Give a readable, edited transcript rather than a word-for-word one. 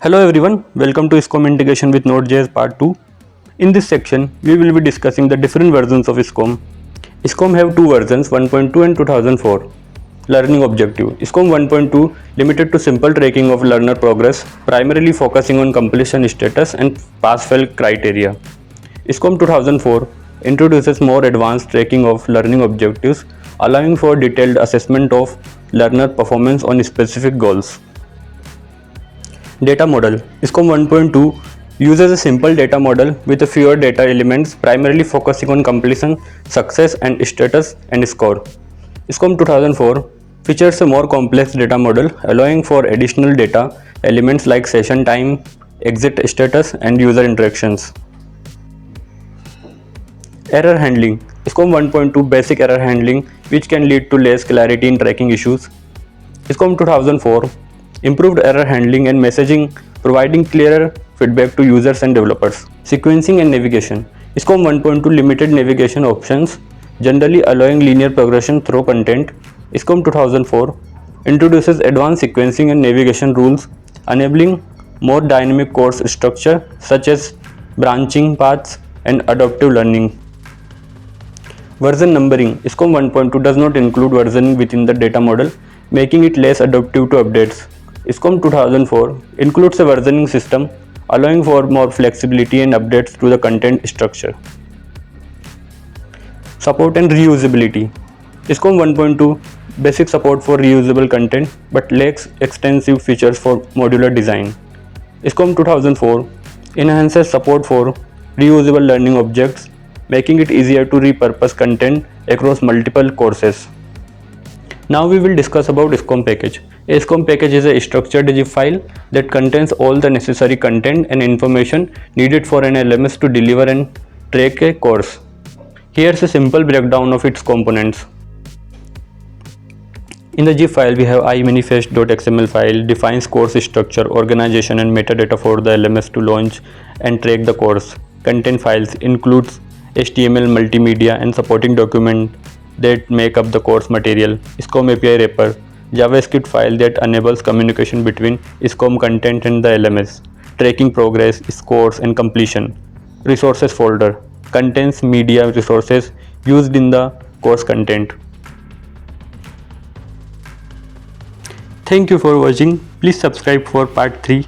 Hello everyone, welcome to ISCOM Integration with Node.js Part 2. In this section, we will be discussing the different versions of ISCOM. ISCOM have two versions, 1.2 and 2004. Learning objective. ISCOM 1.2 limited to simple tracking of learner progress, primarily focusing on completion status and pass-fail criteria. ISCOM 2004 introduces more advanced tracking of learning objectives, allowing for detailed assessment of learner performance on specific goals. Data model. ISCOM 1.2 uses a simple data model with fewer data elements, primarily focusing on completion, success, and status and score. ISCOM 2004 features a more complex data model, allowing for additional data elements like session time, exit status, and user interactions. Error handling. ISCOM 1.2 basic error handling, which can lead to less clarity in tracking issues. ISCOM 2004 improved error handling and messaging, providing clearer feedback to users and developers. Sequencing and navigation. ISCOM 1.2 limited navigation options, generally allowing linear progression through content. ISCOM 2004 introduces advanced sequencing and navigation rules, enabling more dynamic course structure such as branching paths and adaptive learning. Version numbering. ISCOM 1.2 does not include versioning within the data model, making it less adaptive to updates. ISCOM 2004 includes a versioning system, allowing for more flexibility and updates to the content structure. Support and reusability. ISCOM 1.2 basic support for reusable content but lacks extensive features for modular design. ISCOM 2004 enhances support for reusable learning objects, making it easier to repurpose content across multiple courses. Now we will discuss about ISCOM package. A ISCOM package is a structured zip file that contains all the necessary content and information needed for an LMS to deliver and track a course. Here's a simple breakdown of its components. In the zip file, we have imanifest.xml file, defines course structure, organization and metadata for the LMS to launch and track the course. Content files includes HTML, multimedia and supporting document that make up the course material. ISCOM API wrapper, JavaScript file that enables communication between ISCOM content and the LMS. Tracking progress, scores and completion. Resources folder, contains media resources used in the course content. Thank you for watching. Please subscribe for part 3.